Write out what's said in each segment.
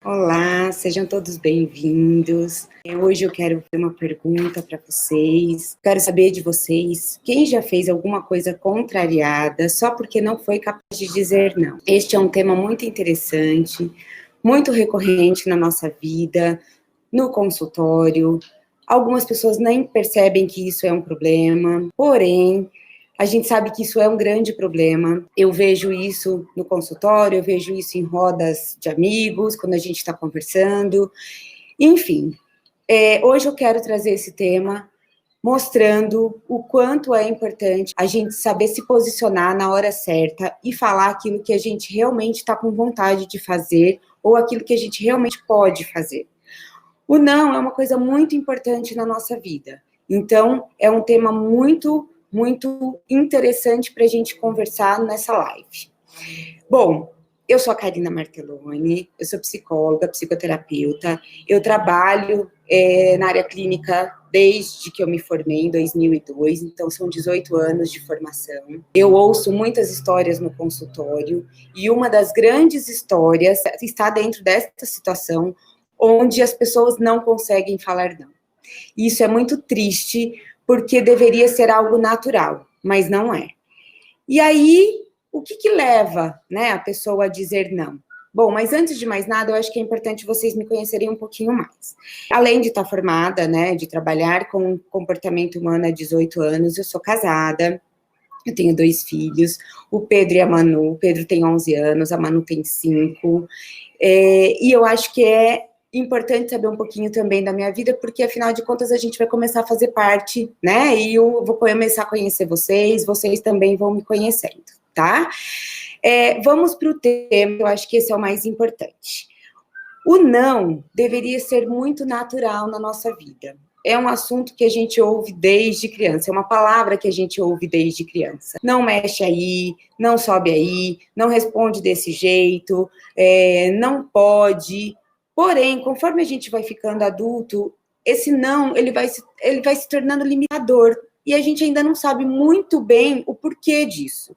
Olá, sejam todos bem-vindos. Hoje eu quero fazer uma pergunta para vocês. Quero saber de vocês, quem já fez alguma coisa contrariada só porque não foi capaz de dizer não? Este é um tema muito interessante, muito recorrente na nossa vida, no consultório. Algumas pessoas nem percebem que isso é um problema, porém, a gente sabe que isso é um grande problema. Eu vejo isso no consultório, eu vejo isso em rodas de amigos, quando a gente está conversando. Enfim, hoje eu quero trazer esse tema mostrando o quanto é importante a gente saber se posicionar na hora certa e falar aquilo que a gente realmente está com vontade de fazer ou aquilo que a gente realmente pode fazer. O não é uma coisa muito importante na nossa vida. Então, é um tema muito interessante para a gente conversar nessa live. Bom, eu sou a Karina Martelloni, eu sou psicóloga, psicoterapeuta, eu trabalho na área clínica desde que eu me formei, em 2002, então são 18 anos de formação. Eu ouço muitas histórias no consultório, e uma das grandes histórias está dentro desta situação, onde as pessoas não conseguem falar não. E isso é muito triste, porque deveria ser algo natural, mas não é. E aí, o que leva, né, a pessoa a dizer não? Bom, mas antes de mais nada, eu acho que é importante vocês me conhecerem um pouquinho mais. Além de estar formada, né, de trabalhar com comportamento humano há 18 anos, eu sou casada, eu tenho 2 filhos, o Pedro e a Manu. O Pedro tem 11 anos, a Manu tem 5. E eu acho que é importante saber um pouquinho também da minha vida, porque afinal de contas a gente vai começar a fazer parte, né? E eu vou começar a conhecer vocês, vocês também vão me conhecendo, tá? Vamos para o tema, eu acho que esse é o mais importante. O não deveria ser muito natural na nossa vida. É um assunto que a gente ouve desde criança, é uma palavra que a gente ouve desde criança. Não mexe aí, não sobe aí, não responde desse jeito, não pode. Porém, conforme a gente vai ficando adulto, esse não, ele vai se tornando limitador, e a gente ainda não sabe muito bem o porquê disso.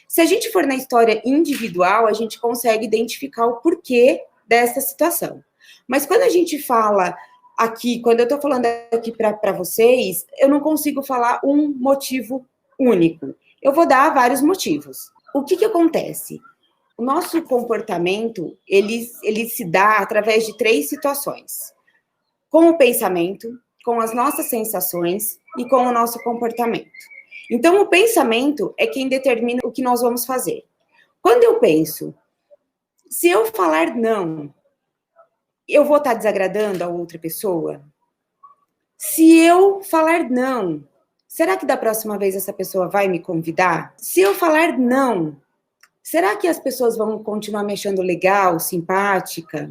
Se a gente for na história individual, a gente consegue identificar o porquê dessa situação. Mas quando a gente fala aqui, quando eu estou falando aqui para vocês, eu não consigo falar um motivo único. Eu vou dar vários motivos. O que acontece? O nosso comportamento, ele se dá através de 3 situações. Com o pensamento, com as nossas sensações e com o nosso comportamento. Então, o pensamento é quem determina o que nós vamos fazer. Quando eu penso, se eu falar não, eu vou estar desagradando a outra pessoa? Se eu falar não, será que da próxima vez essa pessoa vai me convidar? Se eu falar não, será que as pessoas vão continuar me achando legal, simpática?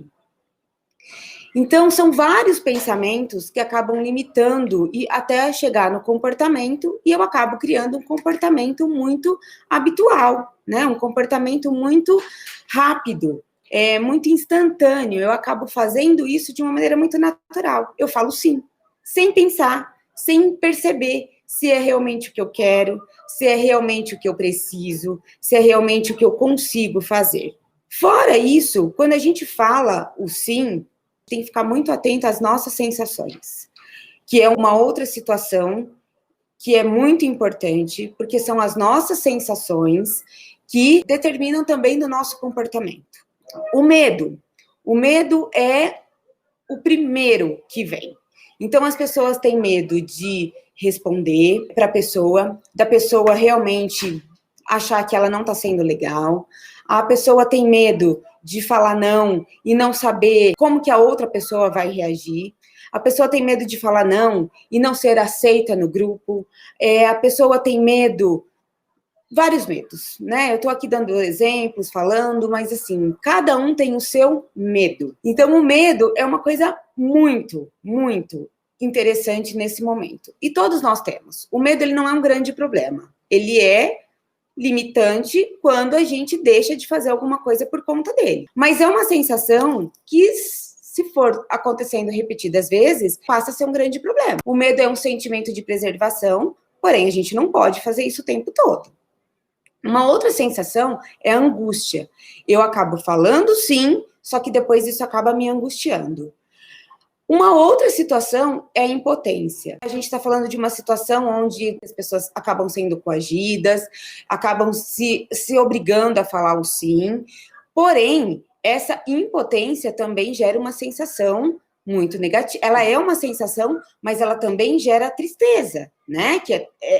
Então, são vários pensamentos que acabam limitando e até chegar no comportamento, e eu acabo criando um comportamento muito habitual, né? Um comportamento muito rápido, muito instantâneo. Eu acabo fazendo isso de uma maneira muito natural. Eu falo sim, sem pensar, sem perceber se é realmente o que eu quero, se é realmente o que eu preciso, se é realmente o que eu consigo fazer. Fora isso, quando a gente fala o sim, tem que ficar muito atento às nossas sensações, que é uma outra situação que é muito importante, porque são as nossas sensações que determinam também do nosso comportamento. O medo é o primeiro que vem. Então, as pessoas têm medo de responder para a pessoa, da pessoa realmente achar que ela não está sendo legal. A pessoa tem medo de falar não e não saber como que a outra pessoa vai reagir. A pessoa tem medo de falar não e não ser aceita no grupo. A pessoa tem medo, vários medos, né? Eu tô aqui dando exemplos, falando, mas assim, cada um tem o seu medo. Então, o medo é uma coisa muito interessante nesse momento. E todos nós temos. O medo, ele não é um grande problema. Ele é limitante quando a gente deixa de fazer alguma coisa por conta dele. Mas é uma sensação que, se for acontecendo repetidas vezes, passa a ser um grande problema. O medo é um sentimento de preservação, porém a gente não pode fazer isso o tempo todo. Uma outra sensação é a angústia. Eu acabo falando sim, só que depois isso acaba me angustiando. Uma outra situação é a impotência. A gente está falando de uma situação onde as pessoas acabam sendo coagidas, acabam se obrigando a falar o sim, porém, essa impotência também gera uma sensação muito negativa. Ela é uma sensação, mas ela também gera tristeza, né?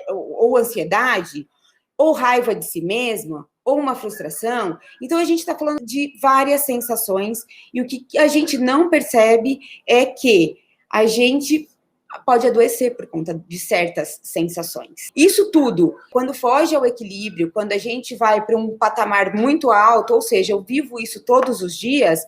Ou ansiedade, ou raiva de si mesma, ou uma frustração. Então, a gente está falando de várias sensações, e o que a gente não percebe é que a gente pode adoecer por conta de certas sensações. Isso tudo, quando foge ao equilíbrio, quando a gente vai para um patamar muito alto, ou seja, eu vivo isso todos os dias,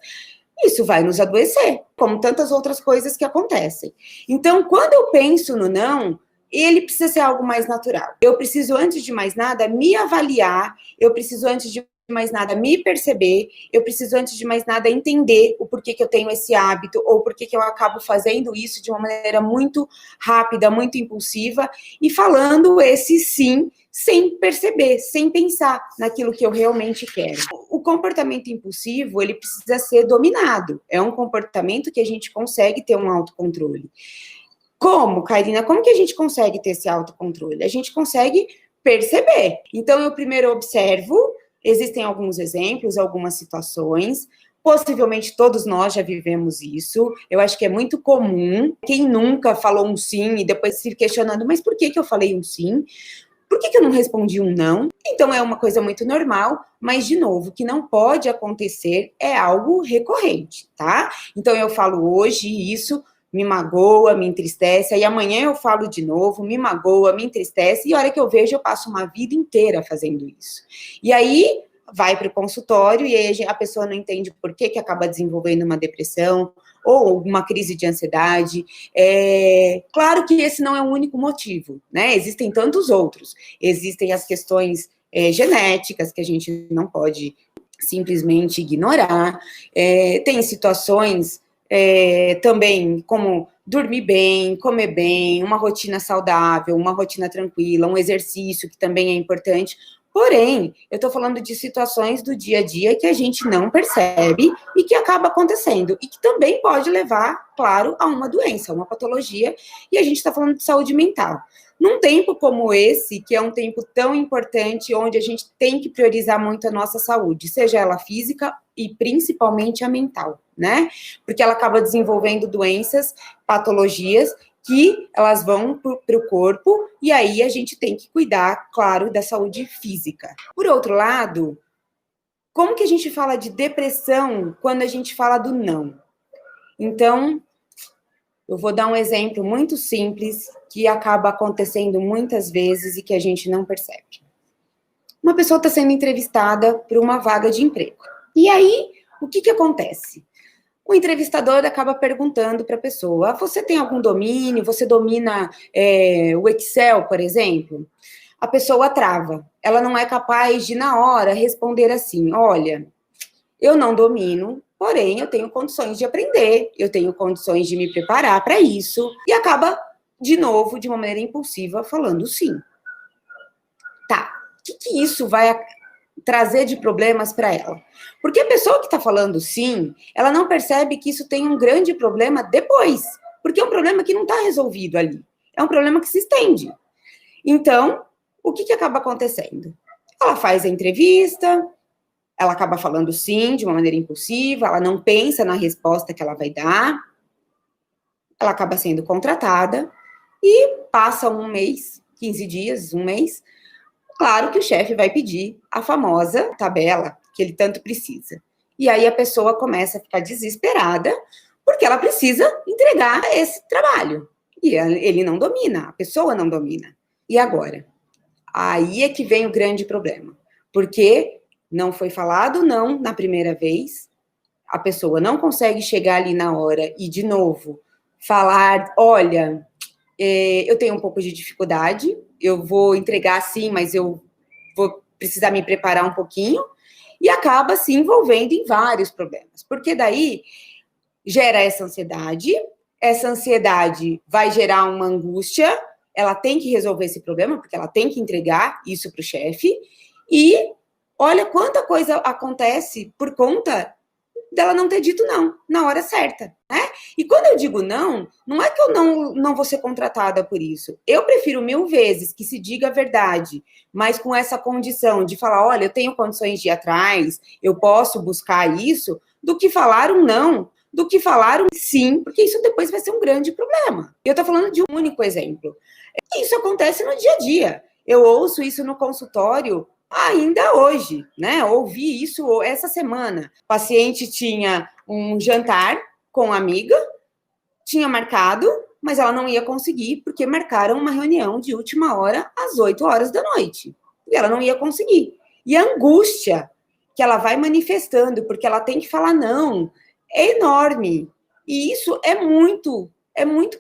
isso vai nos adoecer, como tantas outras coisas que acontecem. Então, quando eu penso no não, ele precisa ser algo mais natural. Eu preciso, antes de mais nada, me avaliar, eu preciso, antes de mais nada, me perceber, eu preciso, antes de mais nada, entender o porquê que eu tenho esse hábito, ou porquê que eu acabo fazendo isso de uma maneira muito rápida, muito impulsiva, e falando esse sim, sem perceber, sem pensar naquilo que eu realmente quero. O comportamento impulsivo, ele precisa ser dominado. É um comportamento que a gente consegue ter um autocontrole. Como, Karina? Como que a gente consegue ter esse autocontrole? A gente consegue perceber. Então, eu primeiro observo, existem alguns exemplos, algumas situações, possivelmente todos nós já vivemos isso, eu acho que é muito comum. Quem nunca falou um sim e depois se questionando, mas por que eu falei um sim? Por que eu não respondi um não? Então, é uma coisa muito normal, mas, de novo, o que não pode acontecer é algo recorrente, tá? Então, eu falo hoje isso, me magoa, me entristece, aí amanhã eu falo de novo, me magoa, me entristece, e a hora que eu vejo, eu passo uma vida inteira fazendo isso. E aí, vai para o consultório, e aí a pessoa não entende por que acaba desenvolvendo uma depressão, ou uma crise de ansiedade. Claro que esse não é o único motivo, né? Existem tantos outros. Existem as questões genéticas, que a gente não pode simplesmente ignorar. Tem situações também como dormir bem, comer bem, uma rotina saudável, uma rotina tranquila, um exercício que também é importante. Porém, eu estou falando de situações do dia a dia que a gente não percebe e que acaba acontecendo, e que também pode levar, claro, a uma doença, a uma patologia, e a gente está falando de saúde mental. Num tempo como esse, que é um tempo tão importante, onde a gente tem que priorizar muito a nossa saúde, seja ela física e principalmente a mental, né? Porque ela acaba desenvolvendo doenças, patologias, que elas vão para o corpo, e aí a gente tem que cuidar, claro, da saúde física. Por outro lado, como que a gente fala de depressão quando a gente fala do não? Então, eu vou dar um exemplo muito simples, que acaba acontecendo muitas vezes e que a gente não percebe. Uma pessoa está sendo entrevistada por uma vaga de emprego. E aí, o que acontece? O entrevistador acaba perguntando para a pessoa, você tem algum domínio? Você domina o Excel, por exemplo? A pessoa trava. Ela não é capaz de, na hora, responder assim, olha, eu não domino, porém, eu tenho condições de aprender, eu tenho condições de me preparar para isso, e acaba, de novo, de uma maneira impulsiva, falando sim. Tá, o que isso vai trazer de problemas para ela? Porque a pessoa que está falando sim, ela não percebe que isso tem um grande problema depois, porque é um problema que não está resolvido ali, é um problema que se estende. Então, o que acaba acontecendo? Ela faz a entrevista, ela acaba falando sim de uma maneira impulsiva, ela não pensa na resposta que ela vai dar, ela acaba sendo contratada e passa um mês, 15 dias, um mês, claro que o chefe vai pedir a famosa tabela que ele tanto precisa. E aí a pessoa começa a ficar desesperada porque ela precisa entregar esse trabalho. E ele não domina, a pessoa não domina. E agora? Aí é que vem o grande problema. Porque não foi falado não na primeira vez, a pessoa não consegue chegar ali na hora e, de novo, falar, olha, eu tenho um pouco de dificuldade, eu vou entregar sim, mas eu vou precisar me preparar um pouquinho, e acaba se envolvendo em vários problemas. Porque daí gera essa ansiedade vai gerar uma angústia, ela tem que resolver esse problema, porque ela tem que entregar isso para o chefe, e olha quanta coisa acontece por conta dela não ter dito não na hora certa, né? E quando eu digo não, não é que eu não vou ser contratada por isso. Eu prefiro 1000 vezes que se diga a verdade, mas com essa condição de falar, olha, eu tenho condições de ir atrás, eu posso buscar isso, do que falar um não, do que falar um sim, porque isso depois vai ser um grande problema. Eu estou falando de um único exemplo. Isso acontece no dia a dia. Eu ouço isso no consultório ainda hoje, né? Ouvi isso essa semana. O paciente tinha um jantar com a amiga, tinha marcado, mas ela não ia conseguir, porque marcaram uma reunião de última hora às 8 horas da noite. E ela não ia conseguir. E a angústia que ela vai manifestando, porque ela tem que falar não, é enorme. E isso é muito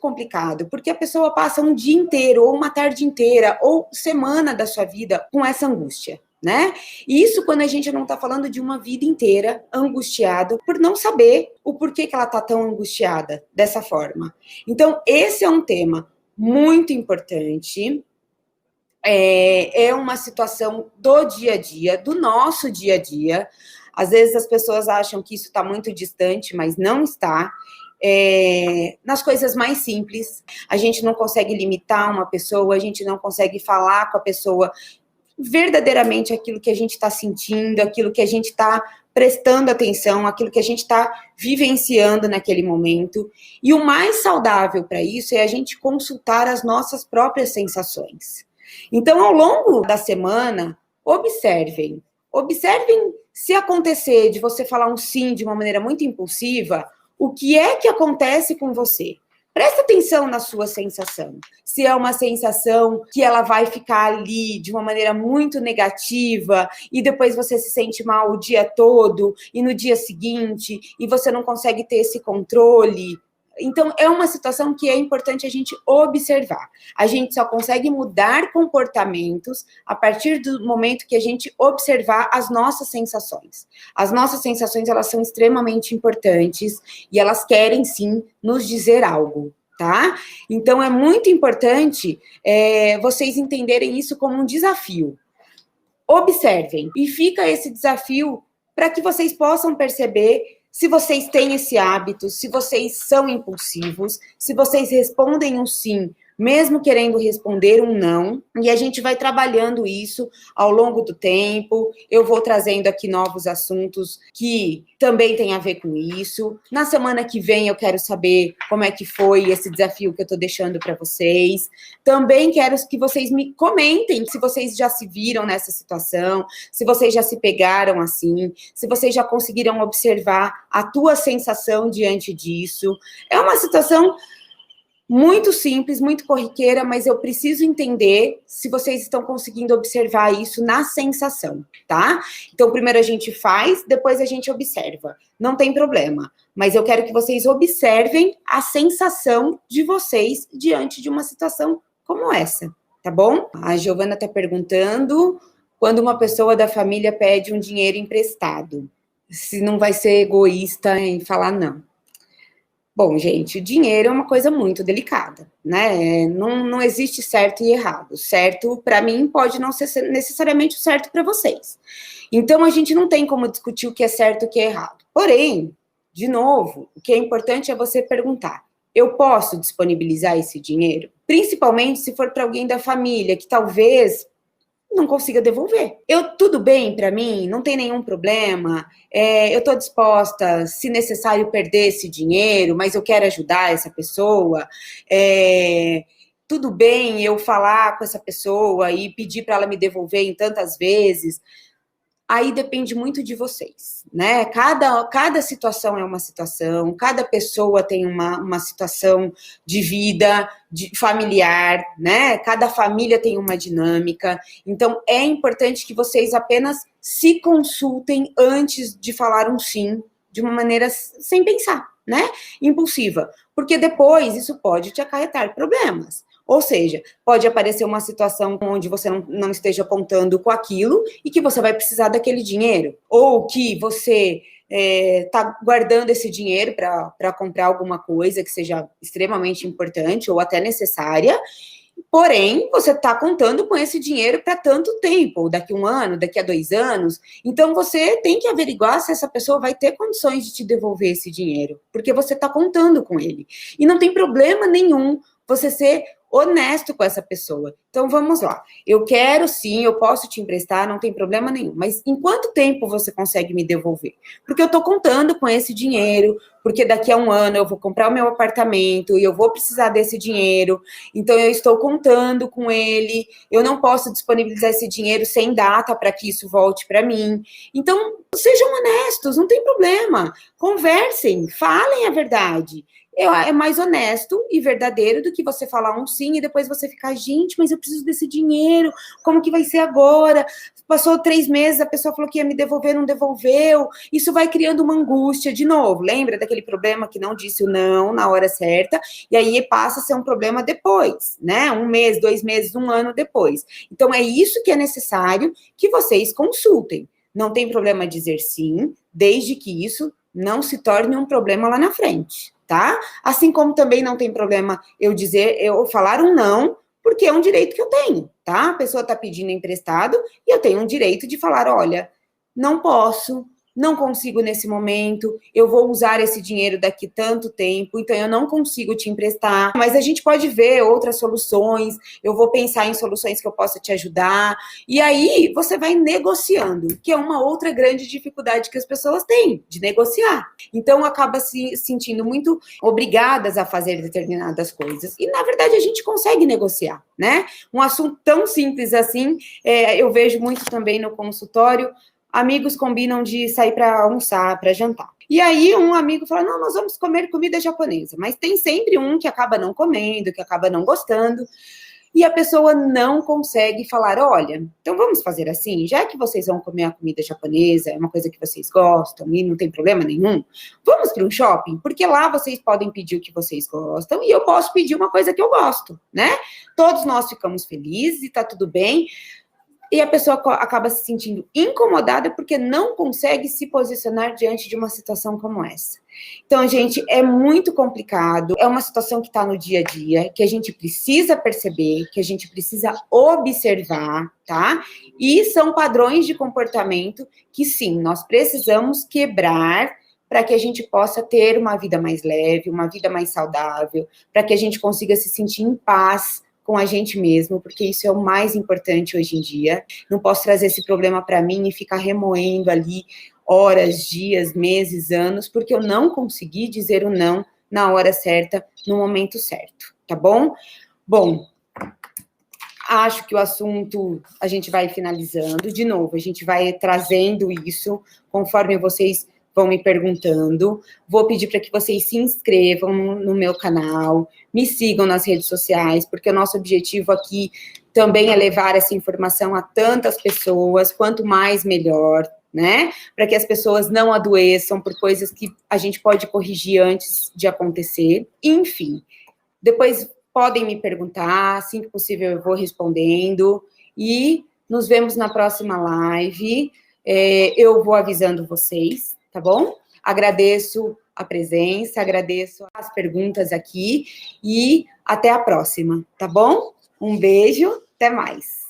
complicado, porque a pessoa passa um dia inteiro, ou uma tarde inteira, ou semana da sua vida com essa angústia, né? E isso quando a gente não está falando de uma vida inteira angustiado por não saber o porquê que ela está tão angustiada dessa forma. Então, esse é um tema muito importante. É uma situação do dia a dia, do nosso dia a dia. Às vezes as pessoas acham que isso está muito distante, mas não está. Nas coisas mais simples, a gente não consegue limitar uma pessoa, a gente não consegue falar com a pessoa verdadeiramente aquilo que a gente está sentindo, aquilo que a gente está prestando atenção, aquilo que a gente está vivenciando naquele momento. E o mais saudável para isso é a gente consultar as nossas próprias sensações. Então, ao longo da semana, observem se acontecer de você falar um sim de uma maneira muito impulsiva, o que é que acontece com você? Presta atenção na sua sensação. Se é uma sensação que ela vai ficar ali de uma maneira muito negativa e depois você se sente mal o dia todo e no dia seguinte e você não consegue ter esse controle. Então, é uma situação que é importante a gente observar. A gente só consegue mudar comportamentos a partir do momento que a gente observar as nossas sensações. As nossas sensações, elas são extremamente importantes e elas querem, sim, nos dizer algo, tá? Então, é muito importante vocês entenderem isso como um desafio. Observem e fica esse desafio para que vocês possam perceber se vocês têm esse hábito, se vocês são impulsivos, se vocês respondem um sim, mesmo querendo responder um não, e a gente vai trabalhando isso ao longo do tempo. Eu vou trazendo aqui novos assuntos que também têm a ver com isso. Na semana que vem eu quero saber como é que foi esse desafio que eu estou deixando para vocês. Também quero que vocês me comentem se vocês já se viram nessa situação, se vocês já se pegaram assim, se vocês já conseguiram observar a tua sensação diante disso. É uma situação muito simples, muito corriqueira, mas eu preciso entender se vocês estão conseguindo observar isso na sensação, tá? Então, primeiro a gente faz, depois a gente observa. Não tem problema, mas eu quero que vocês observem a sensação de vocês diante de uma situação como essa, tá bom? A Giovana está perguntando quando uma pessoa da família pede um dinheiro emprestado, se não vai ser egoísta em falar não. Bom, gente, o dinheiro é uma coisa muito delicada, né? Não existe certo e errado. Certo, para mim, pode não ser necessariamente o certo para vocês. Então, a gente não tem como discutir o que é certo e o que é errado. Porém, de novo, o que é importante é você perguntar: eu posso disponibilizar esse dinheiro? Principalmente se for para alguém da família, que talvez não consiga devolver. Tudo bem para mim, não tem nenhum problema, eu estou disposta, se necessário, perder esse dinheiro, mas eu quero ajudar essa pessoa, tudo bem eu falar com essa pessoa e pedir para ela me devolver em tantas vezes. Aí depende muito de vocês, né? Cada situação é uma situação, cada pessoa tem uma situação de vida, familiar, né? Cada família tem uma dinâmica. Então, é importante que vocês apenas se consultem antes de falar um sim, de uma maneira sem pensar, né? Impulsiva. Porque depois isso pode te acarretar problemas. Ou seja, pode aparecer uma situação onde você não esteja contando com aquilo e que você vai precisar daquele dinheiro. Ou que você está guardando esse dinheiro para comprar alguma coisa que seja extremamente importante ou até necessária. Porém, você está contando com esse dinheiro para tanto tempo, daqui a 1 ano, daqui a 2 anos. Então, você tem que averiguar se essa pessoa vai ter condições de te devolver esse dinheiro, porque você está contando com ele. E não tem problema nenhum você ser honesto com essa pessoa. Então, vamos lá. Eu quero sim, eu posso te emprestar, não tem problema nenhum. Mas em quanto tempo você consegue me devolver? Porque eu estou contando com esse dinheiro, porque daqui a 1 ano eu vou comprar o meu apartamento e eu vou precisar desse dinheiro. Então, eu estou contando com ele. Eu não posso disponibilizar esse dinheiro sem data para que isso volte para mim. Então, sejam honestos, não tem problema. Conversem, falem a verdade. É mais honesto e verdadeiro do que você falar um sim e depois você ficar, gente, mas eu preciso desse dinheiro, como que vai ser agora? Passou 3 meses, a pessoa falou que ia me devolver, não devolveu. Isso vai criando uma angústia de novo. Lembra daquele problema que não disse o não na hora certa? E aí passa a ser um problema depois, né? 1 mês, 2 meses, 1 ano depois. Então, é isso que é necessário que vocês consultem. Não tem problema dizer sim, desde que isso não se torne um problema lá na frente. Tá? Assim como também não tem problema eu falar um não, porque é um direito que eu tenho, tá? A pessoa está pedindo emprestado e eu tenho um direito de falar, olha, não posso, não consigo nesse momento, eu vou usar esse dinheiro daqui tanto tempo, então eu não consigo te emprestar, mas a gente pode ver outras soluções, eu vou pensar em soluções que eu possa te ajudar, e aí você vai negociando, que é uma outra grande dificuldade que as pessoas têm, de negociar. Então, acaba se sentindo muito obrigadas a fazer determinadas coisas, e na verdade a gente consegue negociar, né? Um assunto tão simples assim, eu vejo muito também no consultório, amigos combinam de sair para almoçar, para jantar. E aí um amigo fala, não, nós vamos comer comida japonesa. Mas tem sempre um que acaba não comendo, que acaba não gostando. E a pessoa não consegue falar, olha, então vamos fazer assim, já que vocês vão comer a comida japonesa, é uma coisa que vocês gostam e não tem problema nenhum, vamos para um shopping, porque lá vocês podem pedir o que vocês gostam e eu posso pedir uma coisa que eu gosto, né? Todos nós ficamos felizes e tá tudo bem. E a pessoa acaba se sentindo incomodada porque não consegue se posicionar diante de uma situação como essa. Então, gente, é muito complicado, é uma situação que está no dia a dia, que a gente precisa perceber, que a gente precisa observar, tá? E são padrões de comportamento que, sim, nós precisamos quebrar para que a gente possa ter uma vida mais leve, uma vida mais saudável, para que a gente consiga se sentir em paz com a gente mesmo, porque isso é o mais importante hoje em dia. Não posso trazer esse problema para mim e ficar remoendo ali horas, dias, meses, anos, porque eu não consegui dizer o não na hora certa, no momento certo, tá bom? Bom, acho que o assunto a gente vai finalizando. De novo, a gente vai trazendo isso conforme vocês vão me perguntando. Vou pedir para que vocês se inscrevam no meu canal, me sigam nas redes sociais, porque o nosso objetivo aqui também é levar essa informação a tantas pessoas, quanto mais melhor, né? Para que as pessoas não adoeçam por coisas que a gente pode corrigir antes de acontecer. Enfim, depois podem me perguntar, assim que possível eu vou respondendo, e nos vemos na próxima live. Eu vou avisando vocês, tá bom? Agradeço a presença, agradeço as perguntas aqui e até a próxima, tá bom? Um beijo, até mais.